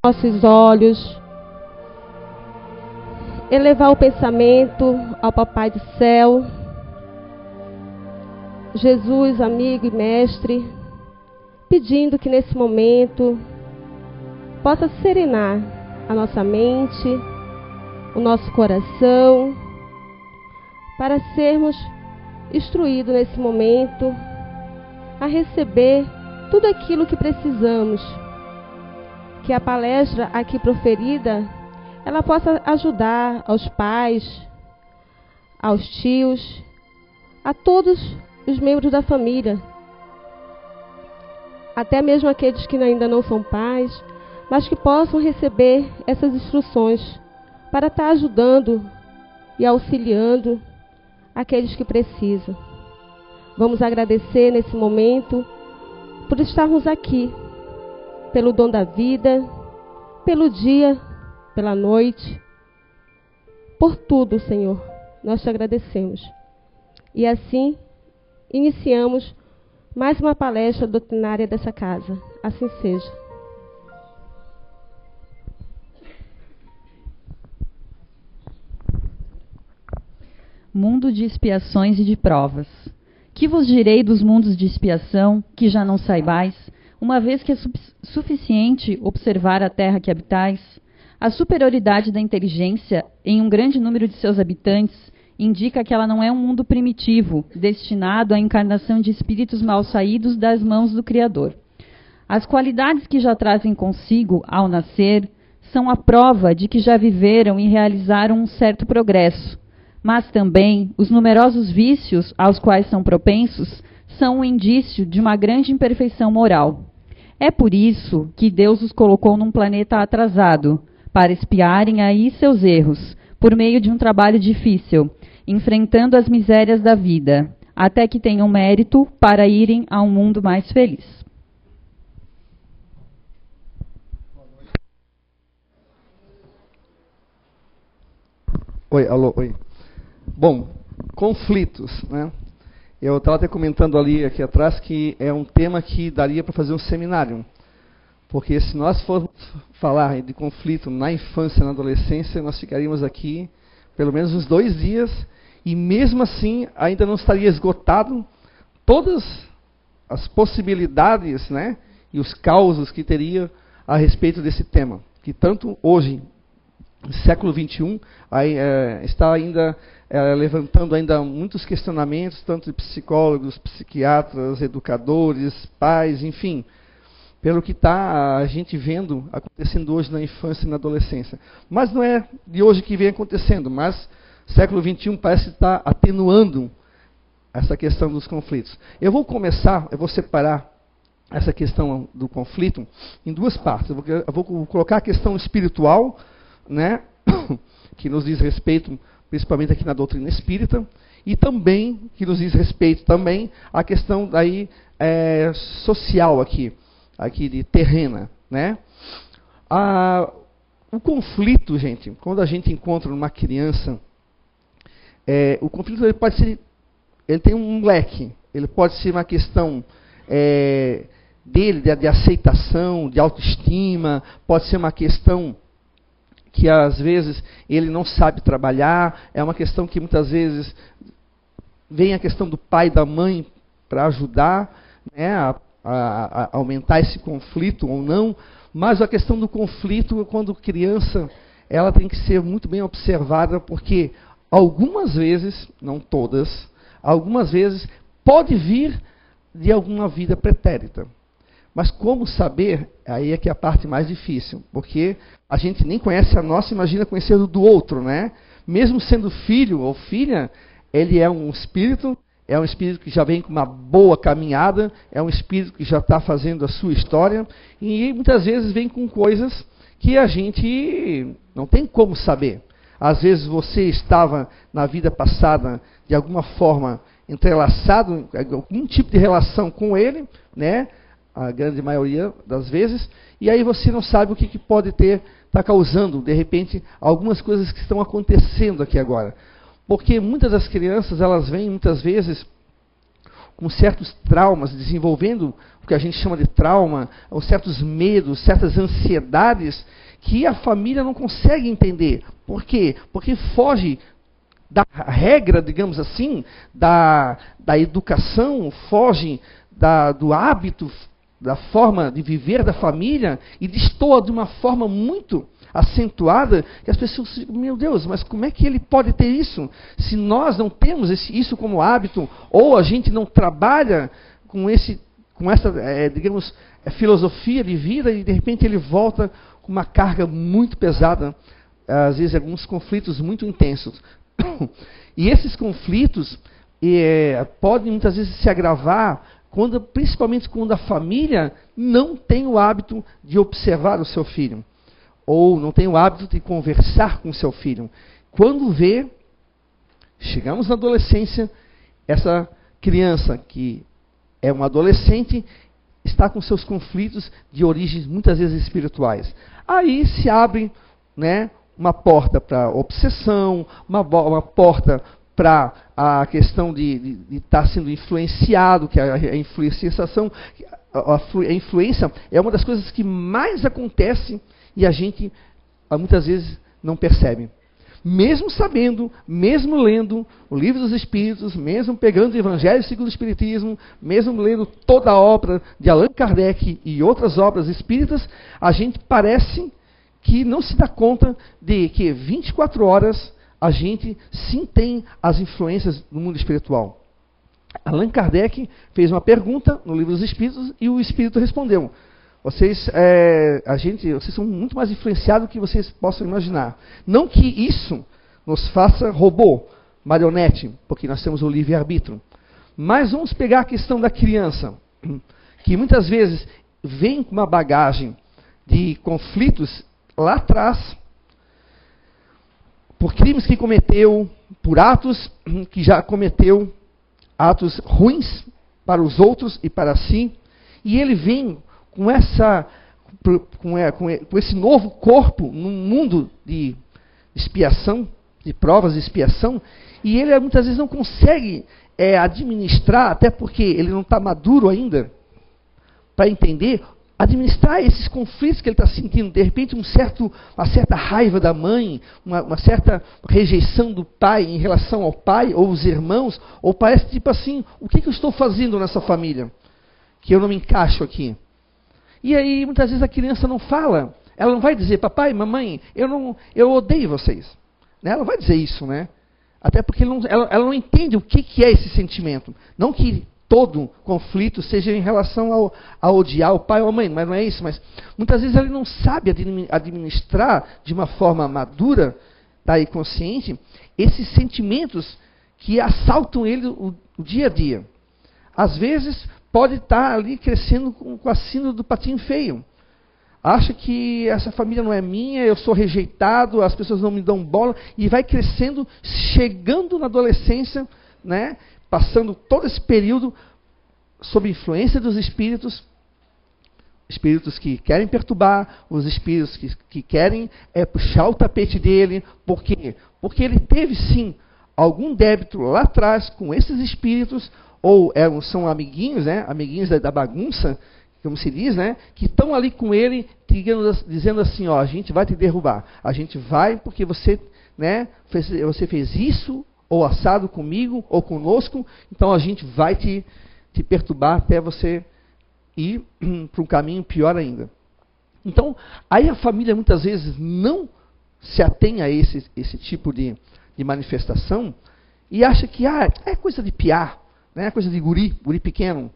nossos olhos, elevar o pensamento ao Papai do Céu, Jesus, amigo e mestre, pedindo que nesse momento possa serenar a nossa mente, o nosso coração, para sermos instruídos nesse momento a receber tudo aquilo que precisamos. Que a palestra aqui proferida, ela possa ajudar aos pais, aos tios, a todos os membros da família, até mesmo aqueles que ainda não são pais, mas que possam receber essas instruções para estar ajudando e auxiliando aqueles que precisam. Vamos agradecer nesse momento por estarmos aqui, pelo dom da vida, pelo dia, pela noite, por tudo, Senhor, nós te agradecemos. E assim, iniciamos mais uma palestra doutrinária dessa casa. Assim seja. Mundo de expiações e de provas. Que vos direi dos mundos de expiação, que já não saibais, uma vez que é suficiente observar a terra que habitais? A superioridade da inteligência em um grande número de seus habitantes indica que ela não é um mundo primitivo, destinado à encarnação de espíritos mal saídos das mãos do Criador. As qualidades que já trazem consigo, ao nascer, são a prova de que já viveram e realizaram um certo progresso, mas também os numerosos vícios aos quais são propensos são um indício de uma grande imperfeição moral. É por isso que Deus os colocou num planeta atrasado, para espiarem aí seus erros, por meio de um trabalho difícil, enfrentando as misérias da vida, até que tenham mérito para irem a um mundo mais feliz. Oi, alô, oi. Bom, conflitos, né? Eu estava até comentando ali aqui atrás que é um tema que daria para fazer um seminário. Porque se nós formos falar de conflito na infância e na adolescência, nós ficaríamos aqui pelo menos uns 2 dias e mesmo assim ainda não estaria esgotado todas as possibilidades, né, e os causos que teria a respeito desse tema. Que tanto hoje, no século XXI, está ainda levantando ainda muitos questionamentos, tanto de psicólogos, psiquiatras, educadores, pais, enfim, pelo que está a gente vendo acontecendo hoje na infância e na adolescência. Mas não é de hoje que vem acontecendo, mas século XXI parece estar atenuando essa questão dos conflitos. Eu vou separar essa questão do conflito em 2 partes. Eu vou colocar a questão espiritual, né, que nos diz respeito principalmente aqui na doutrina espírita, e também que nos diz respeito também à questão daí social aqui de terrena, né? O conflito, gente, quando a gente encontra numa criança, o conflito ele tem um leque, ele pode ser uma questão dele, de aceitação, de autoestima, pode ser uma questão que às vezes ele não sabe trabalhar, é uma questão que muitas vezes vem a questão do pai e da mãe para ajudar, né, a aumentar esse conflito ou não, mas a questão do conflito, quando criança, ela tem que ser muito bem observada, porque algumas vezes, não todas, algumas vezes pode vir de alguma vida pretérita. Mas como saber, aí é que é a parte mais difícil, porque a gente nem conhece a nossa, imagina conhecer o do outro, né? Mesmo sendo filho ou filha, ele é um espírito que já vem com uma boa caminhada, é um espírito que já está fazendo a sua história, e muitas vezes vem com coisas que a gente não tem como saber. Às vezes você estava na vida passada, de alguma forma, entrelaçado, algum tipo de relação com ele, né? A grande maioria das vezes, e aí você não sabe o que pode estar causando, de repente, algumas coisas que estão acontecendo aqui agora. Porque muitas das crianças, elas vêm muitas vezes com certos traumas, desenvolvendo o que a gente chama de trauma, ou certos medos, certas ansiedades, que a família não consegue entender. Por quê? Porque foge da regra, digamos assim, da educação, foge do hábito, da forma de viver da família, e destoa de uma forma muito acentuada, que as pessoas ficam, meu Deus, mas como é que ele pode ter isso? Se nós não temos isso como hábito, ou a gente não trabalha com essa, digamos, filosofia de vida, e de repente ele volta com uma carga muito pesada, às vezes alguns conflitos muito intensos. E esses conflitos podem muitas vezes se agravar, principalmente quando a família não tem o hábito de observar o seu filho, ou não tem o hábito de conversar com o seu filho. Quando chegamos na adolescência, essa criança que é um adolescente está com seus conflitos de origens muitas vezes espirituais. Aí se abre, né, uma porta para obsessão, uma porta para a questão de estar sendo influenciado, que a influenciação, a influência é uma das coisas que mais acontece e a gente muitas vezes não percebe. Mesmo sabendo, mesmo lendo o Livro dos Espíritos, mesmo pegando o Evangelho segundo o Espiritismo, mesmo lendo toda a obra de Allan Kardec e outras obras espíritas, a gente parece que não se dá conta de que 24 horas a gente sim tem as influências do mundo espiritual. Allan Kardec fez uma pergunta no Livro dos Espíritos e o Espírito respondeu. Vocês são muito mais influenciados do que vocês possam imaginar. Não que isso nos faça robô, marionete, porque nós temos o livre-arbítrio. Mas vamos pegar a questão da criança, que muitas vezes vem com uma bagagem de conflitos lá atrás, por crimes que cometeu, por atos que já cometeu, atos ruins para os outros e para si, e ele vem com esse novo corpo num mundo de expiação, de provas de expiação, e ele muitas vezes não consegue administrar, até porque ele não está maduro ainda para entender, administrar esses conflitos que ele está sentindo. De repente uma certa raiva da mãe, uma certa rejeição do pai em relação ao pai ou os irmãos, ou parece tipo assim, o que eu estou fazendo nessa família? Que eu não me encaixo aqui. E aí, muitas vezes, a criança não fala. Ela não vai dizer, papai, mamãe, eu odeio vocês. Né? Ela não vai dizer isso, né? Até porque ela não entende o que é esse sentimento. Não que todo conflito seja em relação a odiar o pai ou a mãe, mas não é isso. Mas muitas vezes ela não sabe administrar de uma forma madura, tá, e consciente, esses sentimentos que assaltam ele o dia a dia. Às vezes pode estar ali crescendo com a síndrome do patinho feio. Acha que essa família não é minha, eu sou rejeitado, as pessoas não me dão bola, e vai crescendo, chegando na adolescência, né, passando todo esse período sob influência dos espíritos que querem perturbar, os espíritos que querem puxar o tapete dele. Por quê? Porque ele teve sim algum débito lá atrás com esses espíritos, ou são amiguinhos, né, amiguinhos da bagunça, como se diz, né, que estão ali com ele, dizendo assim, ó, a gente vai te derrubar, a gente vai porque você, né, você fez isso, ou assado comigo, ou conosco, então a gente vai te perturbar até você ir para um caminho pior ainda. Então, aí a família muitas vezes não se atém a esse tipo de manifestação, e acha que é coisa de piar, né? É coisa de guri pequeno,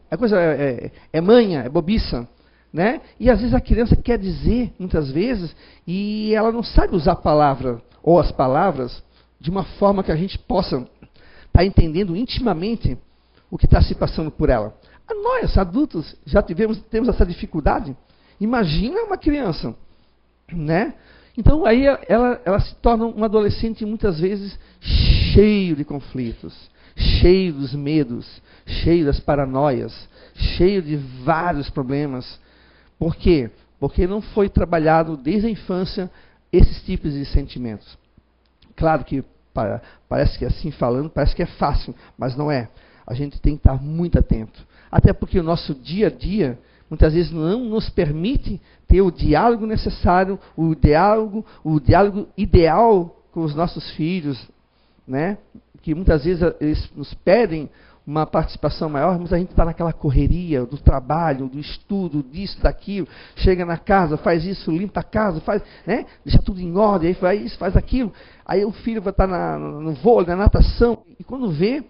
é manha, é bobiça, né? E às vezes a criança quer dizer, muitas vezes, e ela não sabe usar a palavra, ou as palavras, de uma forma que a gente possa estar entendendo intimamente o que está se passando por ela. Nós, adultos, já temos essa dificuldade. Imagina uma criança, né? Então aí ela se torna um adolescente muitas vezes cheio de conflitos, cheio dos medos, cheio das paranoias, cheio de vários problemas. Por quê? Porque não foi trabalhado desde a infância esses tipos de sentimentos. Claro que parece que assim falando, parece que é fácil, mas não é. a gente tem que estar muito atento. Até porque o nosso dia a dia, muitas vezes, não nos permite ter o diálogo necessário, o diálogo ideal com os nossos filhos, né? Que muitas vezes eles nos pedem uma participação maior, mas a gente está naquela correria do trabalho, do estudo, disso, daquilo, chega na casa, faz isso, limpa a casa, faz, né? Deixa tudo em ordem, aí faz isso, faz aquilo. Aí o filho vai estar no vôlei, na natação, e quando vê,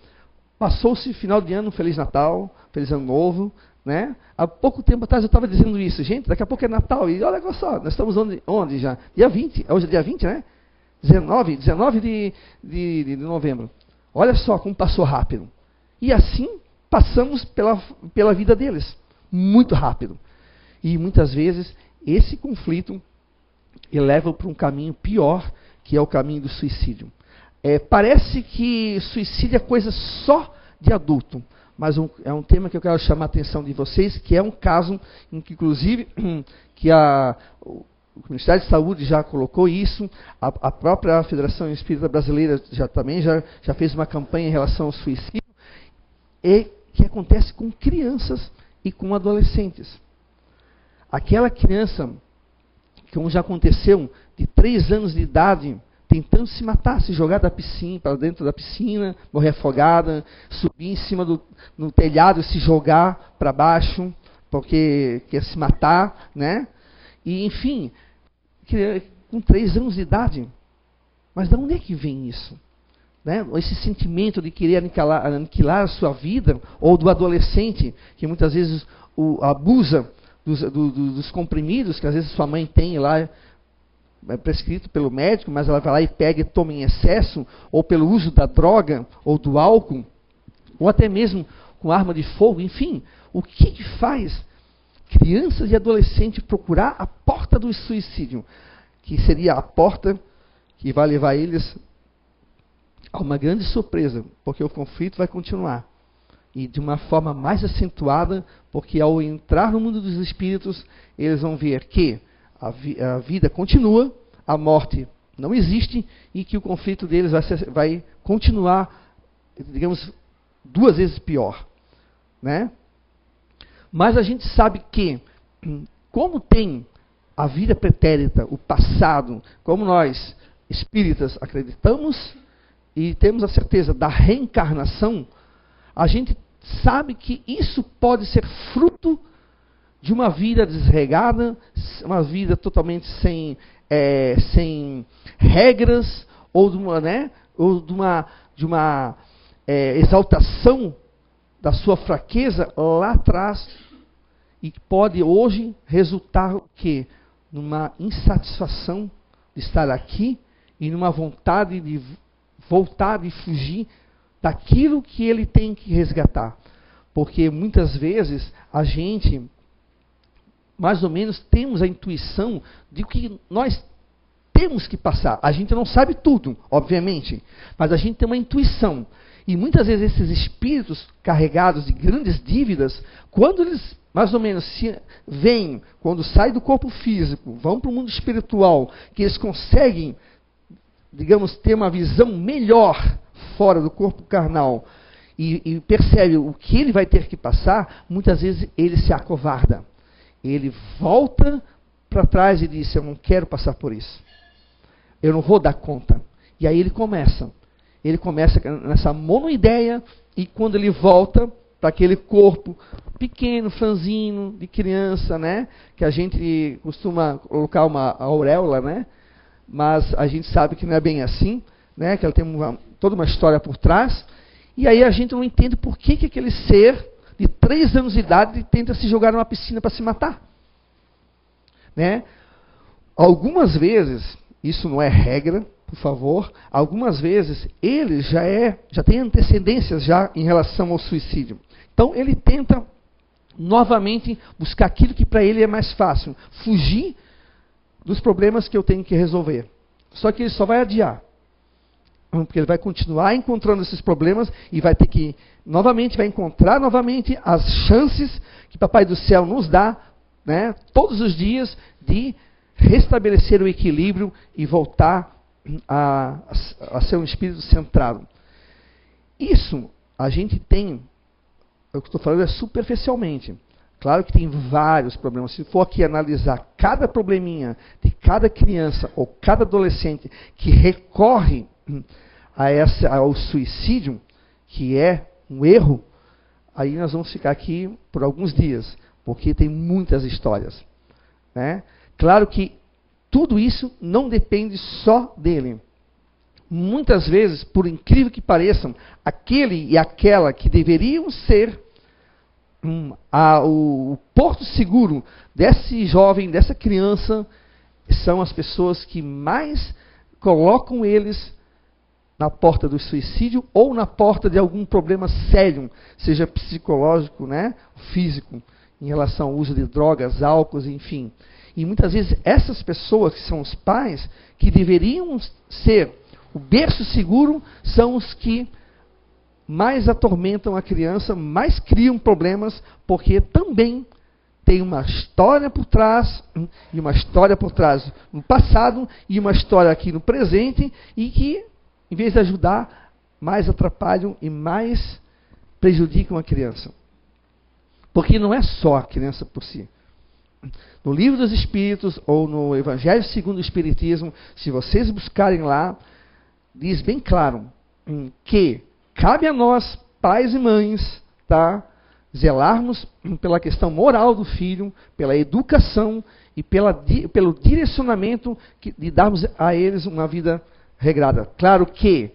passou-se final de ano, Feliz Natal, Feliz Ano Novo, né? Há pouco tempo atrás eu estava dizendo isso, gente, daqui a pouco é Natal, e olha só, nós estamos onde já? Dia 20, hoje é dia 20, né? 19 de novembro. Olha só como passou rápido. E assim passamos pela vida deles, muito rápido. E muitas vezes esse conflito leva para um caminho pior, que é o caminho do suicídio. Parece que suicídio é coisa só de adulto, mas é um tema que eu quero chamar a atenção de vocês, que é um caso em que, inclusive, que o Ministério da Saúde já colocou isso, a própria Federação Espírita Brasileira já fez uma campanha em relação ao suicídio, e que acontece com crianças e com adolescentes. Aquela criança, como já aconteceu, de 3 anos de idade, tentando se matar, se jogar da piscina, para dentro da piscina, morrer afogada, subir em cima no telhado e se jogar para baixo, porque quer se matar, né? E, enfim, com 3 anos de idade. Mas de onde é que vem isso? Né? Esse sentimento de querer aniquilar a sua vida, ou do adolescente, que muitas vezes abusa dos comprimidos, que às vezes sua mãe tem lá, prescrito pelo médico, mas ela vai lá e pega e toma em excesso, ou pelo uso da droga, ou do álcool, ou até mesmo com arma de fogo, enfim, o que faz crianças e adolescentes procurar a porta do suicídio, que seria a porta que vai levar eles a uma grande surpresa, porque o conflito vai continuar. E de uma forma mais acentuada, porque ao entrar no mundo dos espíritos, eles vão ver que a vida continua, a morte não existe, e que o conflito deles vai continuar, digamos, 2 vezes pior. Né? Mas a gente sabe que, como tem a vida pretérita, o passado, como nós, espíritas, acreditamos e temos a certeza da reencarnação, a gente sabe que isso pode ser fruto de uma vida desregada, uma vida totalmente sem regras, ou de uma exaltação da sua fraqueza lá atrás, e pode hoje resultar o quê? Numa insatisfação de estar aqui e numa vontade de voltar e fugir daquilo que ele tem que resgatar. Porque muitas vezes a gente, mais ou menos, temos a intuição de que nós temos que passar. A gente não sabe tudo, obviamente, mas a gente tem uma intuição. E muitas vezes esses espíritos carregados de grandes dívidas, quando eles mais ou menos vêm, quando saem do corpo físico, vão para o mundo espiritual, que eles conseguem, digamos, ter uma visão melhor fora do corpo carnal, e percebe o que ele vai ter que passar, muitas vezes ele se acovarda. Ele volta para trás e diz: eu não quero passar por isso. Eu não vou dar conta. E aí ele começa nessa monoideia, e quando ele volta para aquele corpo pequeno, franzino, de criança, né? Que a gente costuma colocar uma auréola, né? Mas a gente sabe que não é bem assim, né? Que ela tem toda uma história por trás. E aí a gente não entende por que aquele ser de 3 anos de idade tenta se jogar numa piscina para se matar. Né? Algumas vezes, isso não é regra, por favor, algumas vezes ele já tem antecedências já em relação ao suicídio. Então ele tenta novamente buscar aquilo que para ele é mais fácil, fugir dos problemas que eu tenho que resolver. Só que ele só vai adiar. Porque ele vai continuar encontrando esses problemas e vai ter que vai encontrar novamente as chances que Papai do Céu nos dá, né, todos os dias, de restabelecer o equilíbrio e voltar a ser um espírito centrado. Isso a gente tem, o que estou falando é superficialmente. Claro que tem vários problemas. Se for aqui analisar cada probleminha de cada criança ou cada adolescente que recorre ao suicídio, que é um erro, aí nós vamos ficar aqui por alguns dias, porque tem muitas histórias, né? Claro que tudo isso não depende só dele. Muitas vezes, por incrível que pareçam, aquele e aquela que deveriam ser o porto seguro desse jovem, dessa criança, são as pessoas que mais colocam eles na porta do suicídio ou na porta de algum problema sério, seja psicológico, né, físico, em relação ao uso de drogas, álcool, enfim. E muitas vezes essas pessoas que são os pais, que deveriam ser o berço seguro, são os que mais atormentam a criança, mais criam problemas, porque também tem uma história por trás, e uma história por trás no passado, e uma história aqui no presente, e que, em vez de ajudar, mais atrapalham e mais prejudicam a criança. Porque não é só a criança por si. No Livro dos Espíritos, ou no Evangelho segundo o Espiritismo, se vocês buscarem lá, diz bem claro que cabe a nós, pais e mães, tá, zelarmos pela questão moral do filho, pela educação e pelo direcionamento de darmos a eles uma vida regrada. Claro que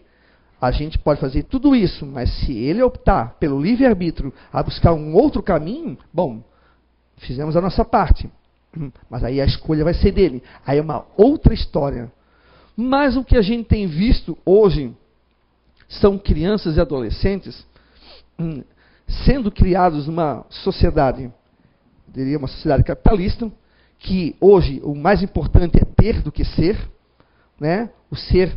a gente pode fazer tudo isso, mas se ele optar pelo livre-arbítrio a buscar um outro caminho, bom, fizemos a nossa parte. Mas aí a escolha vai ser dele. Aí é uma outra história. Mas o que a gente tem visto hoje são crianças e adolescentes sendo criados numa sociedade, diria uma sociedade capitalista, que hoje o mais importante é ter do que ser, né? O ser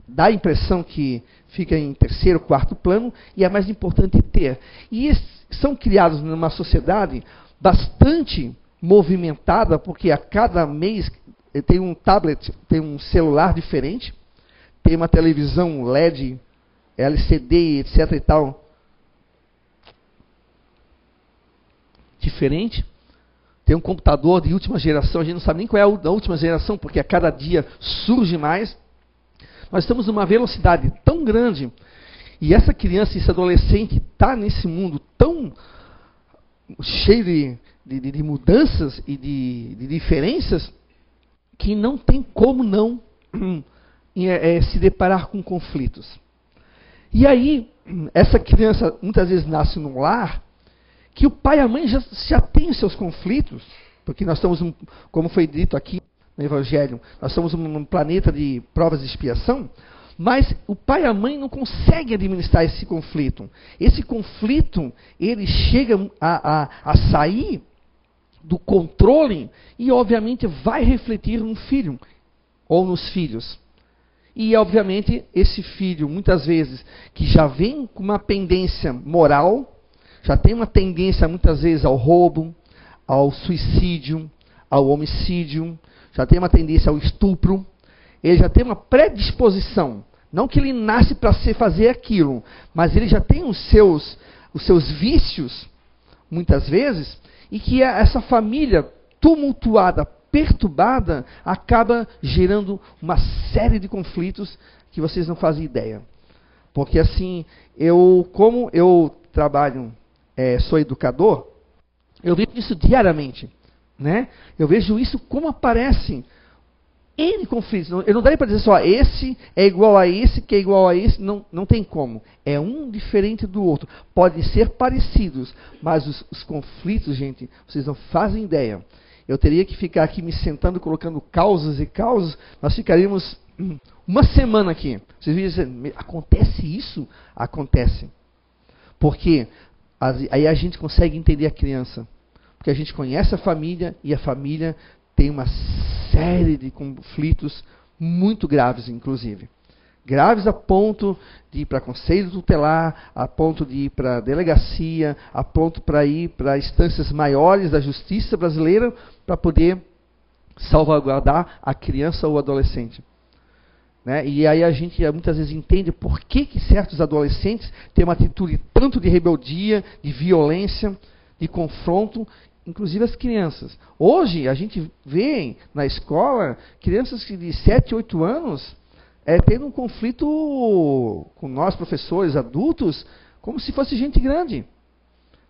dá a impressão que fica em terceiro, quarto plano, e é mais importante ter. E são criados numa sociedade bastante movimentada, porque a cada mês tem um tablet, tem um celular diferente, tem uma televisão LED, LCD, etc e tal, diferente. Tem um computador de última geração, a gente não sabe nem qual é a da última geração, porque a cada dia surge mais. Nós estamos numa velocidade tão grande, e essa criança, esse adolescente está nesse mundo tão cheio de mudanças e de diferenças, que não tem como não se deparar com conflitos. E aí, essa criança muitas vezes nasce num lar que o pai e a mãe já têm seus conflitos, porque nós estamos, como foi dito aqui no Evangelho, nós estamos num planeta de provas de expiação, mas o pai e a mãe não conseguem administrar esse conflito. Esse conflito, ele chega a sair do controle e, obviamente, vai refletir no filho ou nos filhos. E, obviamente, esse filho, muitas vezes, que já vem com uma pendência moral, já tem uma tendência, muitas vezes, ao roubo, ao suicídio, ao homicídio, já tem uma tendência ao estupro, ele já tem uma predisposição. Não que ele nasce para fazer aquilo, mas ele já tem os seus vícios, muitas vezes, e que essa família tumultuada, perturbada, acaba gerando uma série de conflitos que vocês não fazem ideia. Porque assim, como eu trabalho, sou educador, eu vejo isso diariamente, né? Eu vejo isso como aparece N conflitos. Eu não daria para dizer só, esse é igual a esse, que é igual a esse. Não tem como. É um diferente do outro. Podem ser parecidos, mas os conflitos, gente, vocês não fazem ideia. Eu teria que ficar aqui me sentando, colocando causas e causas. Nós ficaríamos uma semana aqui. Vocês vão dizer, acontece isso? Acontece. Porque aí a gente consegue entender a criança. Porque a gente conhece a família e a família tem uma série de conflitos muito graves, inclusive. Graves a ponto de ir para conselho tutelar, a ponto de ir para delegacia, a ponto para ir para instâncias maiores da justiça brasileira para poder salvaguardar a criança ou o adolescente. né? E aí a gente muitas vezes entende por que certos adolescentes têm uma atitude tanto de rebeldia, de violência, de confronto, inclusive as crianças. Hoje a gente vê na escola crianças de 7, 8 anos tendo um conflito com nós, professores, adultos, como se fosse gente grande.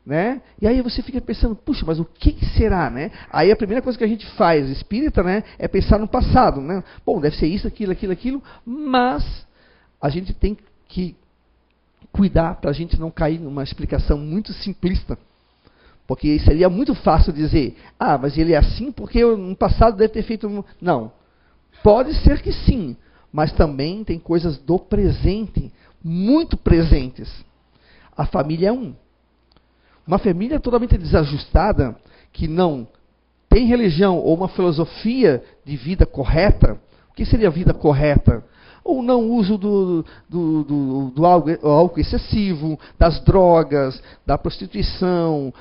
Né? E aí você fica pensando, puxa, mas o que será, né? Aí a primeira coisa que a gente faz, espírita, né, é pensar no passado, né? Bom, deve ser isso, aquilo, mas a gente tem que cuidar para a gente não cair numa explicação muito simplista, porque seria muito fácil dizer, mas ele é assim porque no passado deve ter feito... Não, pode ser que sim, mas também tem coisas do presente, muito presentes. A família é uma família totalmente desajustada, que não tem religião ou uma filosofia de vida correta. O que seria vida correta? Ou não uso do álcool excessivo, das drogas, da prostituição,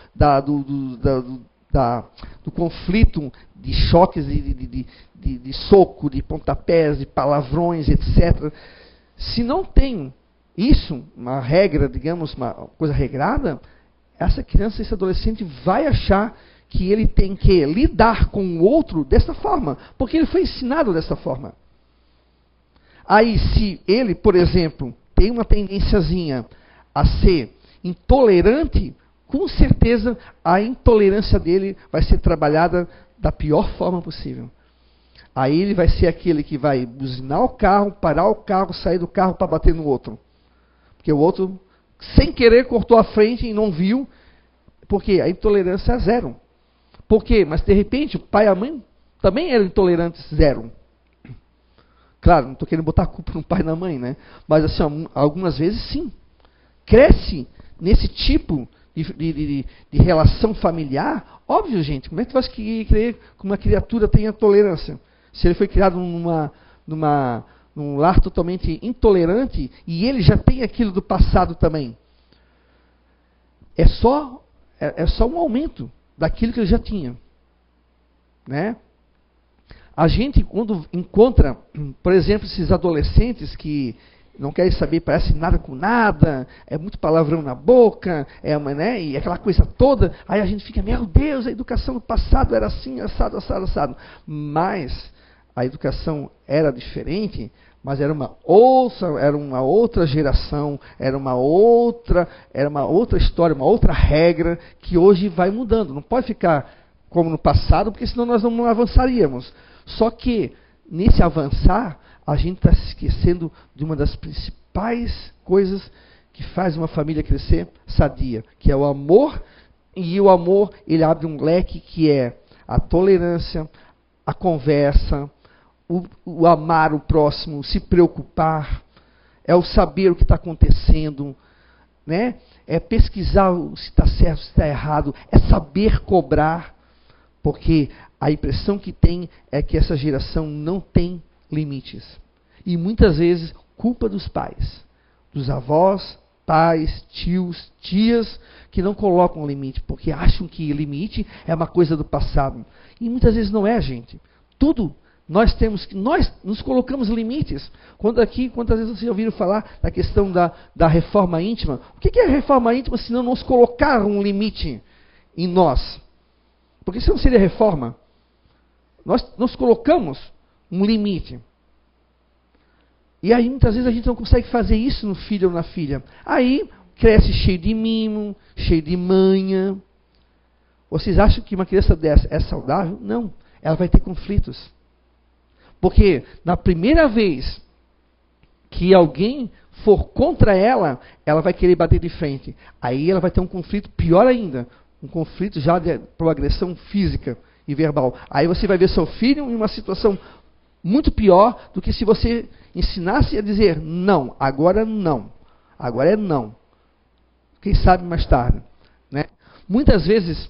do conflito, de choques de soco, de pontapés, de palavrões, etc. Se não tem isso, uma regra, digamos, uma coisa regrada, essa criança, esse adolescente vai achar que ele tem que lidar com o outro dessa forma, porque ele foi ensinado dessa forma. Aí, se ele, por exemplo, tem uma tendênciazinha a ser intolerante, com certeza a intolerância dele vai ser trabalhada da pior forma possível. Aí ele vai ser aquele que vai buzinar o carro, parar o carro, sair do carro para bater no outro. Porque o outro, sem querer, cortou a frente e não viu, porque a intolerância é zero. Por quê? Mas de repente o pai e a mãe também eram intolerantes, zero. Claro, não estou querendo botar a culpa no pai e na mãe, né? Mas assim, algumas vezes sim. Cresce nesse tipo de relação familiar. Óbvio, gente, como é que tu vai querer que uma criatura tenha tolerância? Se ele foi criado num lar totalmente intolerante e ele já tem aquilo do passado também. É só um aumento daquilo que ele já tinha. Né? A gente, quando encontra, por exemplo, esses adolescentes que não querem saber, parece nada com nada, é muito palavrão na boca, né, e aquela coisa toda, aí a gente fica, meu Deus, a educação do passado era assim, assado. Mas a educação era diferente, mas era uma outra geração, era uma outra história, uma outra regra que hoje vai mudando. Não pode ficar como no passado, porque senão nós não avançaríamos. Só que, nesse avançar, a gente está se esquecendo de uma das principais coisas que faz uma família crescer sadia, que é o amor. E o amor, ele abre um leque que é a tolerância, a conversa, o amar o próximo, se preocupar, é o saber o que está acontecendo, né? É pesquisar se está certo, se está errado, é saber cobrar, porque a impressão que tem é que essa geração não tem limites. E muitas vezes, culpa dos pais, dos avós, pais, tios, tias, que não colocam limite, porque acham que limite é uma coisa do passado. E muitas vezes não é, gente. Tudo nós nos colocamos limites. Quantas vezes vocês ouviram falar da questão da reforma íntima? O que é a reforma íntima se não nos colocar um limite em nós? Porque isso não seria reforma. Nós nos colocamos um limite. E aí muitas vezes a gente não consegue fazer isso no filho ou na filha. Aí cresce cheio de mimo, cheio de manha. Vocês acham que uma criança dessa é saudável? Não. Ela vai ter conflitos. Porque na primeira vez que alguém for contra ela, ela vai querer bater de frente. Aí ela vai ter um conflito pior ainda. Um conflito já por agressão física e verbal. Aí você vai ver seu filho em uma situação muito pior do que se você ensinasse a dizer não, agora não. Agora é não. Quem sabe mais tarde. Né? Muitas vezes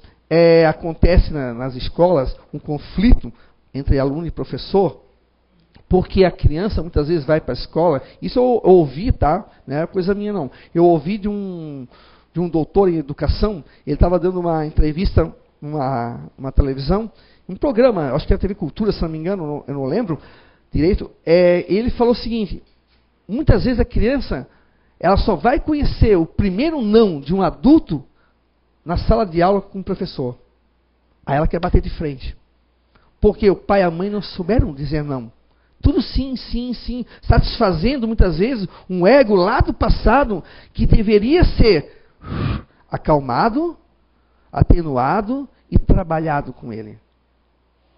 acontece nas escolas um conflito entre aluno e professor, porque a criança muitas vezes vai para a escola. Isso eu ouvi, tá? Não é coisa minha não. Eu ouvi de um doutor em educação. Ele estava dando uma entrevista numa televisão, um programa, acho que era TV Cultura, se não me engano, eu não lembro. direito, ele falou o seguinte: muitas vezes a criança, ela só vai conhecer o primeiro não de um adulto na sala de aula com o professor. Aí ela quer bater de frente. Porque o pai e a mãe não souberam dizer não. Tudo sim, sim, sim. Satisfazendo muitas vezes um ego lá do passado que deveria ser acalmado, atenuado e trabalhado com ele.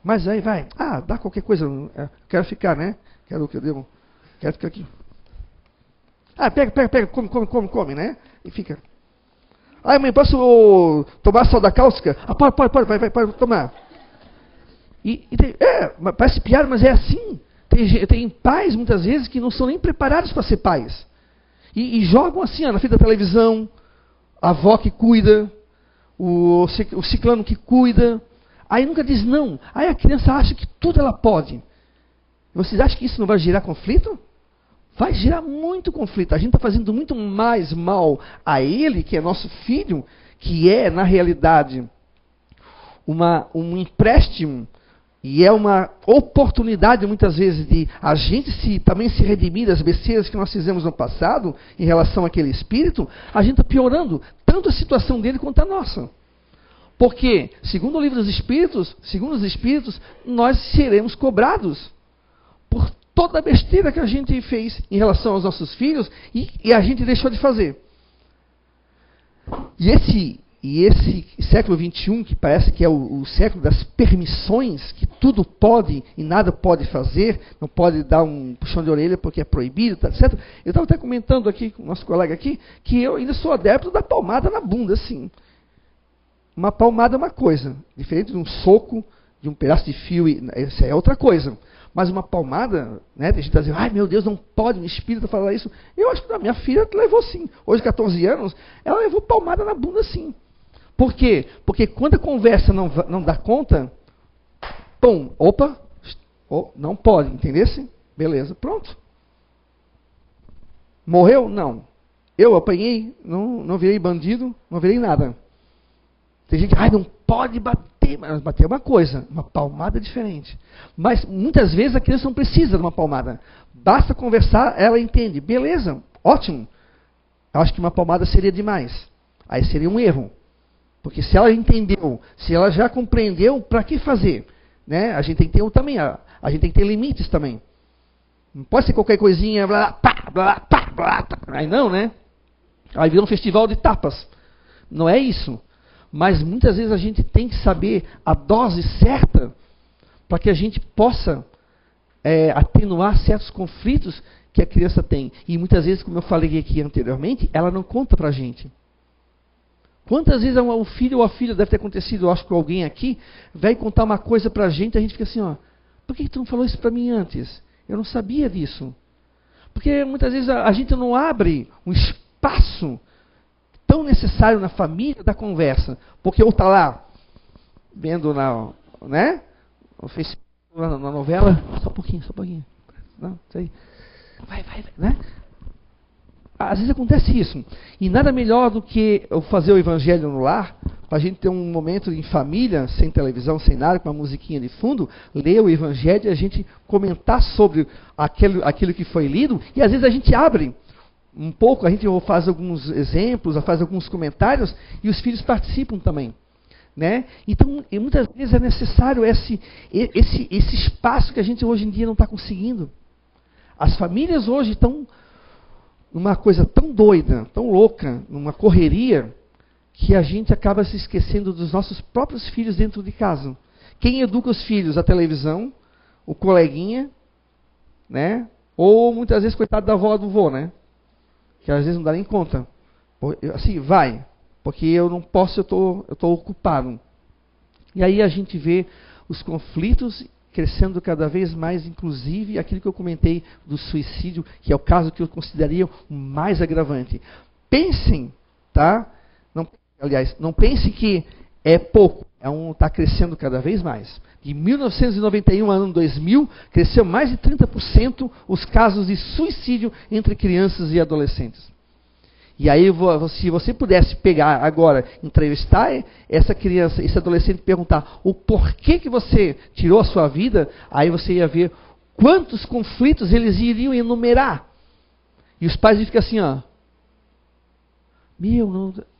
Mas aí vai, dá qualquer coisa, quero ficar, né? Quero ficar aqui. Pega, come, né? E fica. Mãe, posso tomar soda cáustica? Pode tomar. Parece piada, mas é assim. Tem pais, muitas vezes, que não são nem preparados para ser pais. E jogam assim, na frente da televisão, a avó que cuida, o ciclano que cuida. Aí nunca diz não. Aí a criança acha que tudo ela pode. Vocês acham que isso não vai gerar conflito? Vai gerar muito conflito. A gente está fazendo muito mais mal a ele, que é nosso filho, que é, na realidade, um empréstimo e é uma oportunidade, muitas vezes, de a gente também se redimir das besteiras que nós fizemos no passado, em relação àquele espírito. A gente está piorando tanto a situação dele quanto a nossa. Porque, segundo o livro dos Espíritos, nós seremos cobrados por toda a besteira que a gente fez em relação aos nossos filhos e a gente deixou de fazer. E esse século XXI, que parece que é o século das permissões, que tudo pode e nada pode fazer, não pode dar um puxão de orelha porque é proibido, tá, etc. Eu estava até comentando aqui com o nosso colega aqui, que eu ainda sou adepto da palmada na bunda, assim. Uma palmada é uma coisa, diferente de um soco, de um pedaço de fio, isso é outra coisa. Mas uma palmada, né, tem gente que está dizendo, ai meu Deus, não pode um espírito falar isso. Eu acho que a minha filha levou sim. Hoje, 14 anos, ela levou palmada na bunda sim. Por quê? Porque quando a conversa não dá conta, pum, não pode, entendesse? Beleza, pronto. Morreu? Não. Eu apanhei, não virei bandido, não virei nada. Tem gente que, não pode bater, mas bater é uma coisa, uma palmada é diferente. Mas muitas vezes a criança não precisa de uma palmada. Basta conversar, ela entende. Beleza, ótimo. Eu acho que uma palmada seria demais. Aí seria um erro. Porque se ela entendeu, se ela já compreendeu, para que fazer? Né? A gente tem que ter também, a gente tem que ter limites também. Não pode ser qualquer coisinha, blá. Aí não, né? Aí vira um festival de tapas. Não é isso. Mas muitas vezes a gente tem que saber a dose certa para que a gente possa atenuar certos conflitos que a criança tem. E muitas vezes, como eu falei aqui anteriormente, ela não conta para a gente. Quantas vezes o filho ou a filha, deve ter acontecido, eu acho que alguém aqui, vai contar uma coisa para a gente fica assim, por que tu não falou isso para mim antes? Eu não sabia disso. Porque muitas vezes a gente não abre um espaço tão necessário na família da conversa. Porque ou está lá, vendo no Facebook, na novela, só um pouquinho. Não, isso aí. Vai, né? Às vezes acontece isso. E nada melhor do que eu fazer o evangelho no lar, para a gente ter um momento em família, sem televisão, sem nada, com uma musiquinha de fundo, ler o evangelho e a gente comentar sobre aquilo que foi lido, e às vezes a gente abre um pouco, a gente faz alguns exemplos, faz alguns comentários, e os filhos participam também. Né? Então, muitas vezes é necessário esse espaço que a gente hoje em dia não está conseguindo. As famílias hoje estão numa coisa tão doida, tão louca, numa correria, que a gente acaba se esquecendo dos nossos próprios filhos dentro de casa. Quem educa os filhos? A televisão, o coleguinha, né? Ou muitas vezes, coitado da avó do vô, né? Que às vezes não dá nem conta. Assim, vai, porque eu não posso, eu estou ocupado. E aí a gente vê os conflitos crescendo cada vez mais, inclusive aquilo que eu comentei do suicídio, que é o caso que eu consideraria o mais agravante. Pensem, tá? Não pense que é pouco, está crescendo cada vez mais. De 1991 a ano 2000, cresceu mais de 30% os casos de suicídio entre crianças e adolescentes. E aí, se você pudesse pegar agora, entrevistar essa criança, esse adolescente, e perguntar o porquê que você tirou a sua vida, aí você ia ver quantos conflitos eles iriam enumerar. E os pais ficam assim, ó.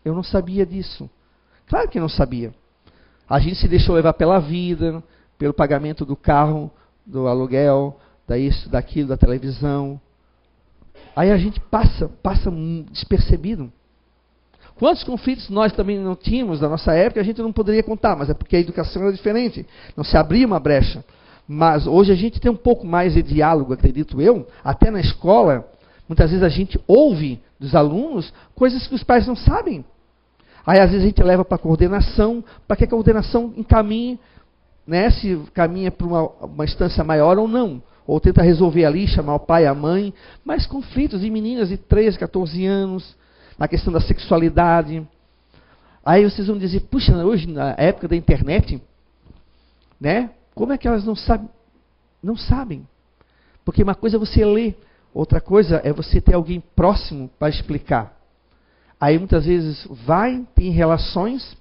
Eu não sabia disso. Claro que não sabia. A gente se deixou levar pela vida, pelo pagamento do carro, do aluguel, disso, daquilo, da televisão. Aí a gente passa despercebido. Quantos conflitos nós também não tínhamos na nossa época, a gente não poderia contar, mas é porque a educação era diferente. Não se abria uma brecha. Mas hoje a gente tem um pouco mais de diálogo, acredito eu, até na escola. Muitas vezes a gente ouve dos alunos coisas que os pais não sabem. Aí às vezes a gente leva para a coordenação, para que a coordenação encaminhe, né, se caminha para uma instância maior ou não. Ou tenta resolver ali, chamar o pai, a mãe. Mas conflitos de meninas de 13, 14 anos, na questão da sexualidade. Aí vocês vão dizer, puxa, hoje na época da internet, né, como é que elas não sabem? Não sabem. Porque uma coisa é você ler, outra coisa é você ter alguém próximo para explicar. Aí muitas vezes tem relações,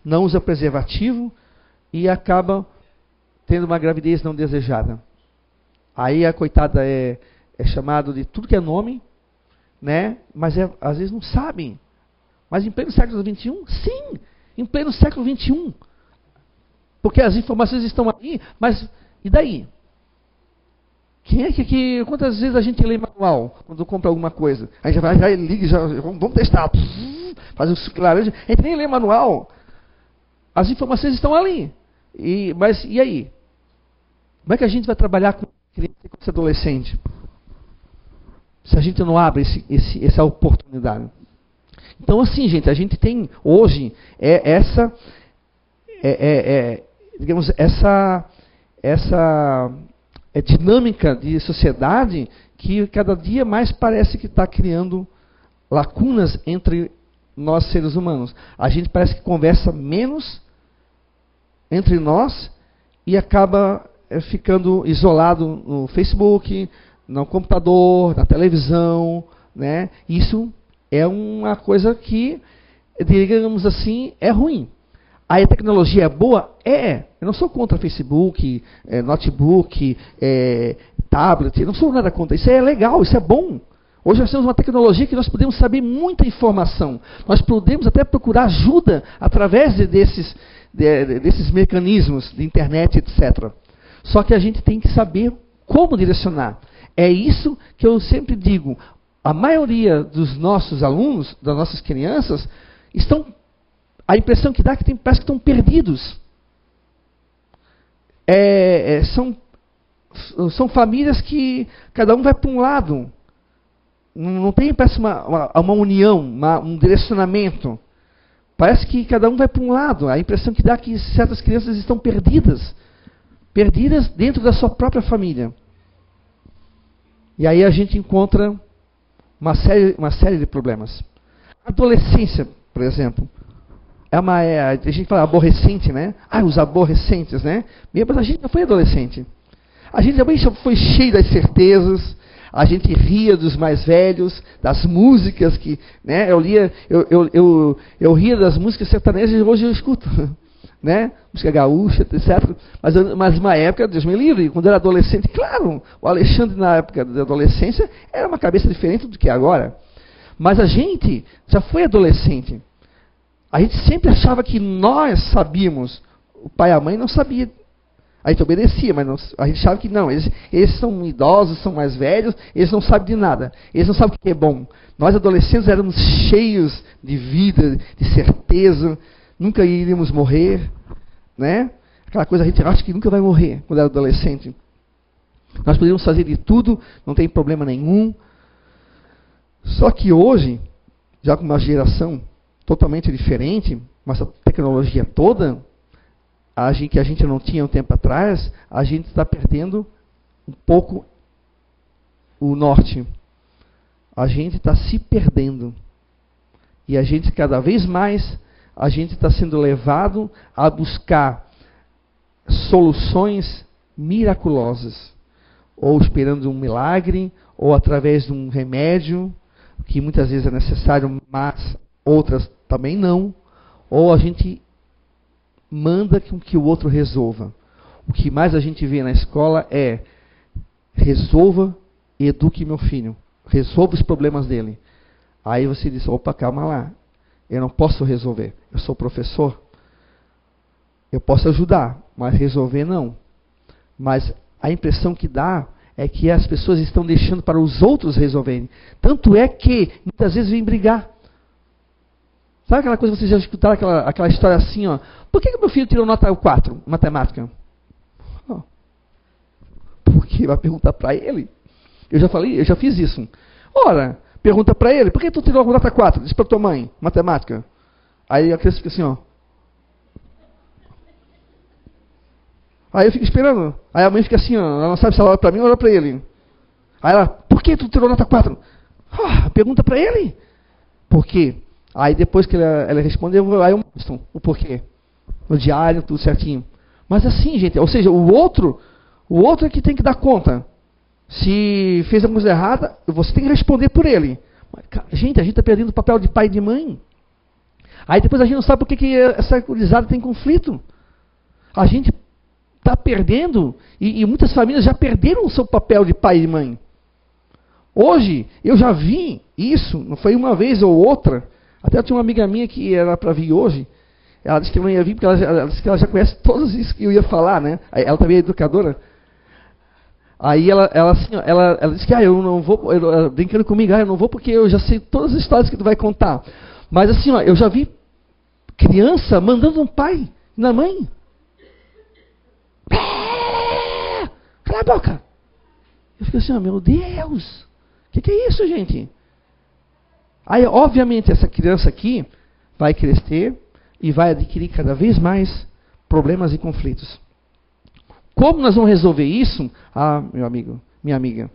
não usa preservativo e acaba tendo uma gravidez não desejada. Aí a coitada é chamada de tudo que é nome, né? Mas às vezes não sabem. Mas em pleno século XXI? Sim, em pleno século XXI. Porque as informações estão aí, mas e daí? Quem é que quantas vezes a gente lê manual quando compra alguma coisa? Aí já liga, vamos testar. Faz um suco de laranja. A gente nem lê manual. As informações estão ali. Mas e aí? Como é que a gente vai trabalhar com criança e com esse adolescente? Se a gente não abre essa oportunidade. Então assim, gente, a gente tem hoje digamos, essa dinâmica de sociedade que cada dia mais parece que está criando lacunas entre nós seres humanos. A gente parece que conversa menos entre nós e acaba ficando isolado no Facebook, no computador, na televisão, né? Isso é uma coisa que, digamos assim, é ruim. Aí a tecnologia é boa? É. Eu não sou contra Facebook, notebook, tablet, eu não sou nada contra. Isso é legal, isso é bom. Hoje nós temos uma tecnologia que nós podemos saber muita informação. Nós podemos até procurar ajuda através desses mecanismos de internet, etc. Só que a gente tem que saber como direcionar. É isso que eu sempre digo. A maioria dos nossos alunos, das nossas crianças, a impressão que dá é que parece que estão perdidos. São famílias que cada um vai para um lado. Não tem, parece uma união, um direcionamento. Parece que cada um vai para um lado. A impressão que dá é que certas crianças estão perdidas. Perdidas dentro da sua própria família. E aí a gente encontra uma série de problemas. A adolescência, por exemplo, a gente fala aborrecente, né? Os aborrecentes, né? Mas a gente já foi adolescente. A gente também já foi cheio das certezas. A gente ria dos mais velhos, das músicas que, né? Eu ria das músicas sertanejas e hoje eu escuto, né? Música gaúcha, etc. Mas uma época, Deus me livre, quando eu era adolescente, claro, o Alexandre na época da adolescência era uma cabeça diferente do que é agora. Mas a gente já foi adolescente. A gente sempre achava que nós sabíamos. O pai e a mãe não sabiam. A gente obedecia, mas a gente achava que não. Eles são idosos, são mais velhos, eles não sabem de nada. Eles não sabem o que é bom. Nós adolescentes éramos cheios de vida, de certeza. Nunca iríamos morrer. Né? Aquela coisa, a gente acha que nunca vai morrer quando era adolescente. Nós podíamos fazer de tudo, não tem problema nenhum. Só que hoje, já com uma geração totalmente diferente, com essa tecnologia toda, que a gente não tinha um tempo atrás, a gente está perdendo um pouco o norte. A gente está se perdendo. E a gente, cada vez mais, a gente está sendo levado a buscar soluções miraculosas. Ou esperando um milagre, ou através de um remédio, que muitas vezes é necessário, mas outras também não. Ou a gente manda com que o outro resolva. O que mais a gente vê na escola é resolva e eduque meu filho. Resolva os problemas dele. Aí você diz, opa, calma lá. Eu não posso resolver. Eu sou professor. Eu posso ajudar, mas resolver não. Mas a impressão que dá é que as pessoas estão deixando para os outros resolverem. Tanto é que muitas vezes vêm brigar. Sabe aquela coisa que vocês já escutaram, aquela história assim, ó? Por que meu filho tirou nota 4 em matemática? Oh, porque vai perguntar para ele. Eu já fiz isso. Ora, pergunta para ele, por que tu tirou nota 4? Diz para tua mãe, matemática. Aí a criança fica assim, ó. Aí eu fico esperando. Aí a mãe fica assim, ó, ela não sabe se ela olha para mim ou olha para ele. Aí ela, por que tu tirou nota 4? Pergunta para ele. Por quê? Aí depois que ela respondeu, aí eu mostro o porquê. No diário, tudo certinho. Mas assim, gente, ou seja, o outro é que tem que dar conta. Se fez alguma coisa errada, você tem que responder por ele. Mas, gente, a gente está perdendo o papel de pai e de mãe. Aí depois a gente não sabe por que essa gurizada tem conflito. A gente está perdendo, e muitas famílias já perderam o seu papel de pai e mãe. Hoje, eu já vi isso, não foi uma vez ou outra. Até eu tinha uma amiga minha que era para vir hoje. Ela disse que não ia vir porque ela disse que ela já conhece todos isso que eu ia falar, né? Ela também é educadora. Aí ela disse que eu não vou, brincando comigo, eu não vou porque eu já sei todas as histórias que tu vai contar. Mas assim, ó, eu já vi criança mandando um pai na mãe. Cala a boca! Eu fico assim, meu Deus! O que é isso, gente? Aí, obviamente, essa criança aqui vai crescer e vai adquirir cada vez mais problemas e conflitos. Como nós vamos resolver isso? Meu amigo, minha amiga,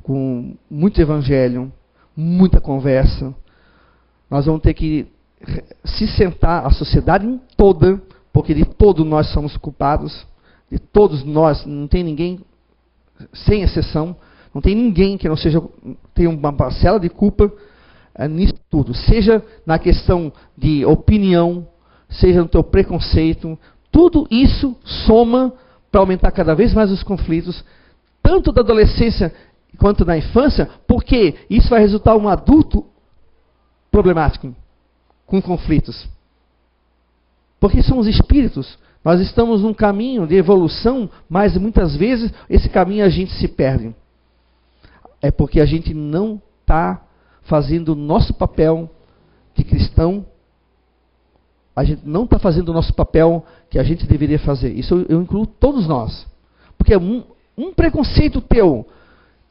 com muito evangelho, muita conversa, nós vamos ter que se sentar, a sociedade toda, porque de todos nós somos culpados, de todos nós, não tem ninguém, sem exceção, não tem ninguém que não seja, tenha uma parcela de culpa nisso tudo. Seja na questão de opinião, seja no teu preconceito, tudo isso soma para aumentar cada vez mais os conflitos, tanto da adolescência quanto da infância, porque isso vai resultar em um adulto problemático, com conflitos. Porque somos espíritos, nós estamos num caminho de evolução, mas muitas vezes esse caminho a gente se perde. É porque a gente não está fazendo o nosso papel de cristão, a gente não está fazendo o nosso papel que a gente deveria fazer. Isso eu incluo todos nós. Porque um preconceito teu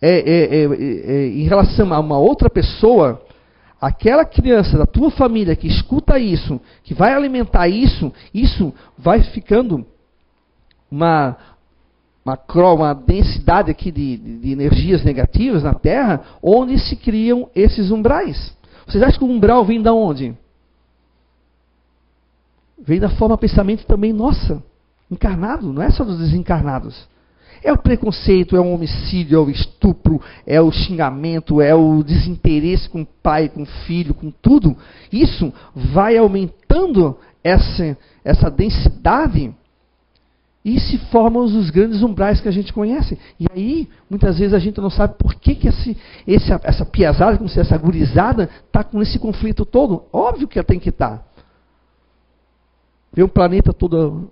em relação a uma outra pessoa, aquela criança da tua família que escuta isso, que vai alimentar isso vai ficando uma densidade aqui de energias negativas na Terra, onde se criam esses umbrais. Vocês acham que o umbral vem de onde? Vem da forma de pensamento também nossa, encarnado, não é só dos desencarnados. É o preconceito, é o homicídio, é o estupro, é o xingamento, é o desinteresse com o pai, com o filho, com tudo. Isso vai aumentando essa densidade e se formam os grandes umbrais que a gente conhece. E aí, muitas vezes a gente não sabe por que essa piazada, como se essa gurizada, está com esse conflito todo. Óbvio que ela tem que estar. Vê o planeta todo,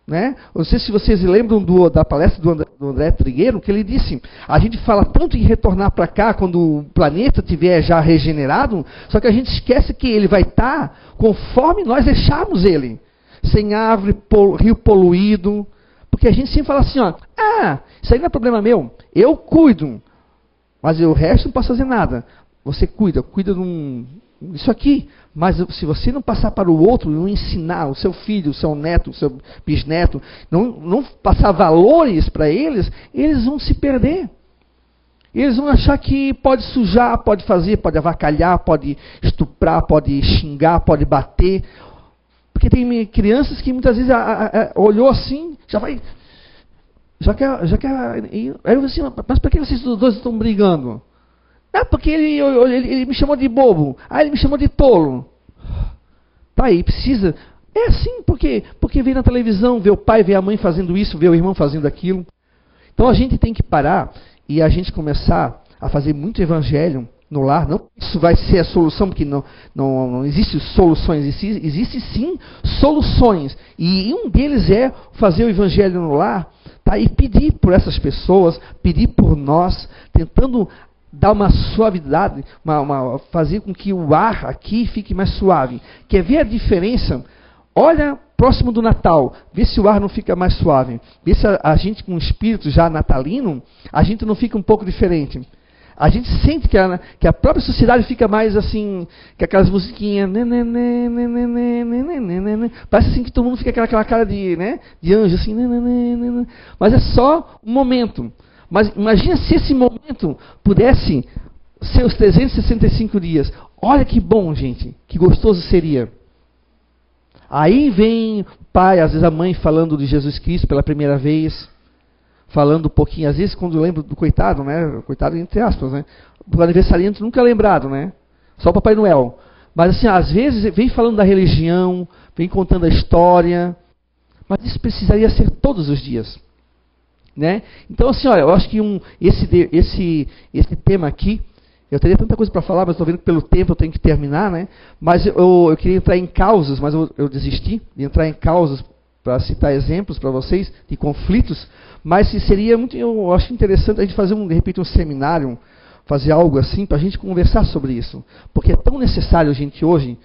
né? Não sei se vocês lembram da palestra do André Trigueiro, que ele disse, a gente fala tanto em retornar para cá quando o planeta estiver já regenerado, só que a gente esquece que ele vai estar conforme nós deixarmos ele. Sem árvore, rio poluído, porque a gente sempre fala assim, ó, isso aí não é problema meu, eu cuido, mas o resto não posso fazer nada. Você cuida isso aqui, mas se você não passar para o outro, não ensinar o seu filho, o seu neto, o seu bisneto, não passar valores para eles, eles vão se perder. Eles vão achar que pode sujar, pode fazer, pode avacalhar, pode estuprar, pode xingar, pode bater. Porque tem crianças que muitas vezes olhou assim, já quer. Aí eu assim, mas para que vocês dois estão brigando? Porque ele me chamou de bobo. Ele me chamou de tolo. Tá aí, precisa. É assim, porque vê na televisão, vê o pai, vê a mãe fazendo isso, vê o irmão fazendo aquilo. Então a gente tem que parar e a gente começar a fazer muito evangelho no lar. Não isso vai ser a solução, porque não existe soluções, existe sim soluções. E um deles é fazer o evangelho no lar, tá? E pedir por essas pessoas, pedir por nós, tentando dar uma suavidade, fazer com que o ar aqui fique mais suave. Quer ver a diferença? Olha próximo do Natal, vê se o ar não fica mais suave. Vê se a gente com o espírito já natalino, a gente não fica um pouco diferente. A gente sente que a própria sociedade fica mais assim, que aquelas musiquinhas, parece assim que todo mundo fica aquela cara de anjo, assim, mas é só um momento. Mas imagina se esse momento pudesse ser os 365 dias. Olha que bom, gente, que gostoso seria. Aí vem o pai, às vezes a mãe falando de Jesus Cristo pela primeira vez, falando um pouquinho, às vezes quando eu lembro do coitado, né? Coitado entre aspas, né? O aniversariante nunca é lembrado, né? Só o Papai Noel. Mas assim, às vezes vem falando da religião, vem contando a história, mas isso precisaria ser todos os dias, né? Então assim, olha, eu acho que esse tema aqui, eu teria tanta coisa para falar, mas estou vendo que pelo tempo eu tenho que terminar, né? Mas eu queria entrar em causas, mas eu desisti de entrar em causas para citar exemplos para vocês de conflitos. Mas seria muito, eu acho interessante a gente fazer de repente um seminário, fazer algo assim para a gente conversar sobre isso, porque é tão necessário, gente, hoje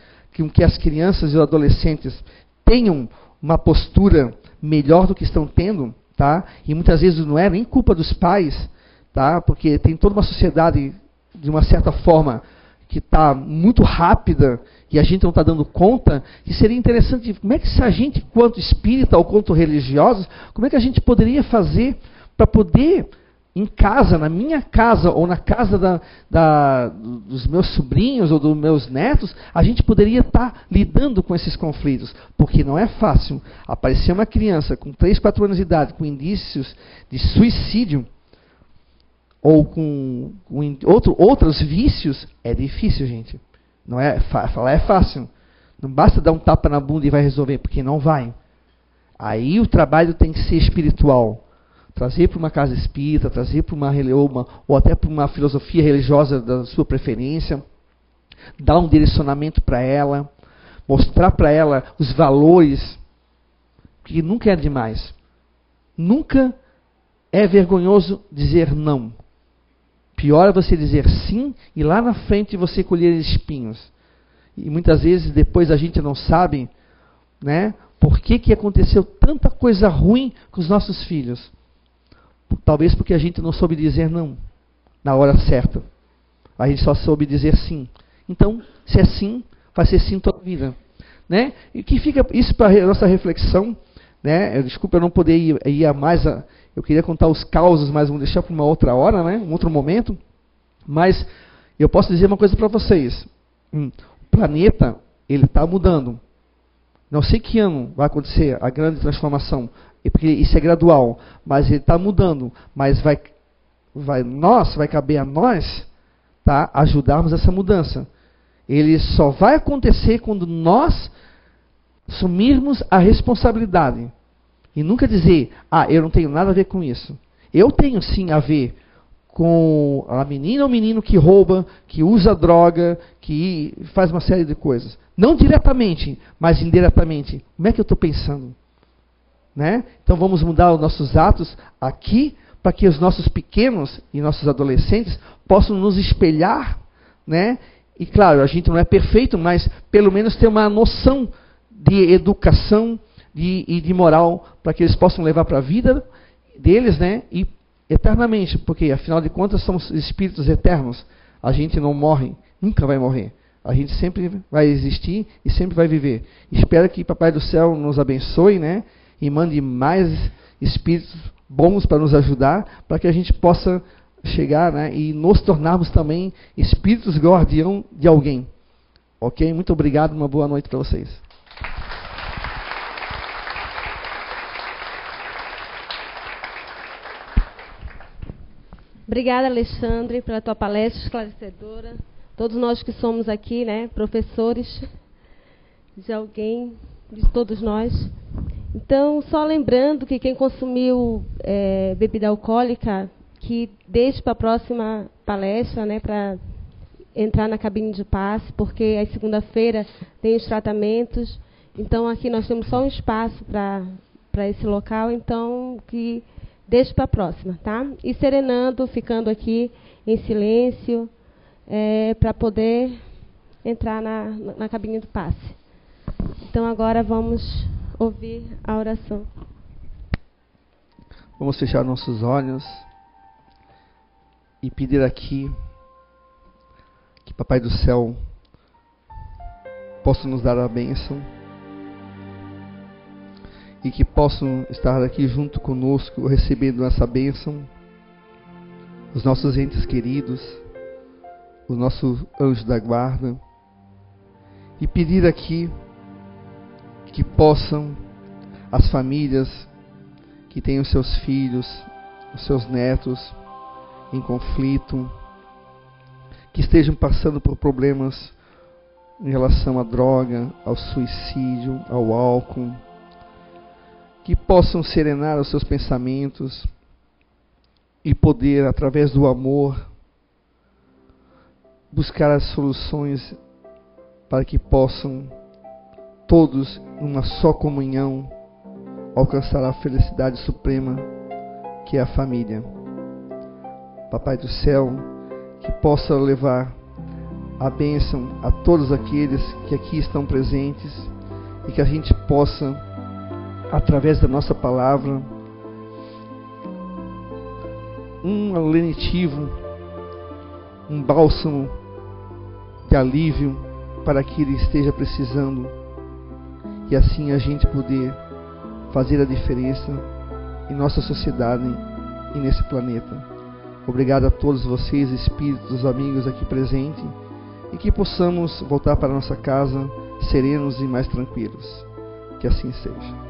que as crianças e os adolescentes tenham uma postura melhor do que estão tendo, tá? E muitas vezes não é nem culpa dos pais, tá? Porque tem toda uma sociedade de uma certa forma que está muito rápida e a gente não está dando conta, e seria interessante, como é que se a gente, quanto espírita ou quanto religiosos, como é que a gente poderia fazer para poder, em casa, na minha casa ou na casa dos meus sobrinhos ou dos meus netos, a gente poderia estar lidando com esses conflitos, porque não é fácil aparecer uma criança com 3, 4 anos de idade com indícios de suicídio, ou com outros vícios, é difícil, gente. Não é falar é fácil. Não basta dar um tapa na bunda e vai resolver, porque não vai. Aí o trabalho tem que ser espiritual. Trazer para uma casa espírita, trazer para ou até para uma filosofia religiosa da sua preferência, dar um direcionamento para ela, mostrar para ela os valores, que nunca é demais. Nunca é vergonhoso dizer não. Pior é você dizer sim e lá na frente você colher espinhos. E muitas vezes depois a gente não sabe, né, por que aconteceu tanta coisa ruim com os nossos filhos. Talvez porque a gente não soube dizer não na hora certa. A gente só soube dizer sim. Então, se é sim, vai ser sim toda a vida. Né? E que fica isso para a nossa reflexão. Né? Desculpa eu não poder ir a mais... Eu queria contar os causos, mas vamos deixar para uma outra hora, né? Um outro momento. Mas eu posso dizer uma coisa para vocês. O planeta, ele está mudando. Não sei que ano vai acontecer a grande transformação, porque isso é gradual, mas ele está mudando. Mas vai caber a nós, tá, ajudarmos essa mudança. Ele só vai acontecer quando nós assumirmos a responsabilidade. E nunca dizer, eu não tenho nada a ver com isso. Eu tenho sim a ver com a menina ou menino que rouba, que usa droga, que faz uma série de coisas. Não diretamente, mas indiretamente. Como é que eu estou pensando? Né? Então vamos mudar os nossos atos aqui, para que os nossos pequenos e nossos adolescentes possam nos espelhar, né? E claro, a gente não é perfeito, mas pelo menos ter uma noção de educação e de moral, para que eles possam levar para a vida deles, né? E eternamente, porque afinal de contas somos espíritos eternos. A gente não morre, nunca vai morrer. A gente sempre vai existir e sempre vai viver. Espero que Papai do Céu nos abençoe, né? E mande mais espíritos bons para nos ajudar, para que a gente possa chegar, né, e nos tornarmos também espíritos guardião de alguém. Ok? Muito obrigado, uma boa noite para vocês. Obrigada, Alexandre, pela tua palestra esclarecedora. Todos nós que somos aqui, né, professores de alguém, de todos nós. Então, só lembrando que quem consumiu bebida alcoólica, que deixe para a próxima palestra, né, para entrar na cabine de passe, porque às segunda-feira tem os tratamentos. Então, aqui nós temos só um espaço para esse local, então que deixe para a próxima, tá? E serenando, ficando aqui em silêncio, para poder entrar na cabine do passe. Então, agora vamos ouvir a oração. Vamos fechar nossos olhos e pedir aqui que Papai do Céu possa nos dar a bênção e que possam estar aqui junto conosco, recebendo essa bênção, os nossos entes queridos, o nosso anjo da guarda, e pedir aqui que possam as famílias que têm os seus filhos, os seus netos em conflito, que estejam passando por problemas em relação à droga, ao suicídio, ao álcool, que possam serenar os seus pensamentos e poder, através do amor, buscar as soluções para que possam todos, numa só comunhão, alcançar a felicidade suprema, que é a família. Papai do Céu, que possa levar a bênção a todos aqueles que aqui estão presentes e que a gente possa, através da nossa palavra, um lenitivo, um bálsamo de alívio para que ele esteja precisando, e assim a gente poder fazer a diferença em nossa sociedade e nesse planeta. Obrigado a todos vocês, espíritos, amigos aqui presentes, e que possamos voltar para nossa casa serenos e mais tranquilos. Que assim seja.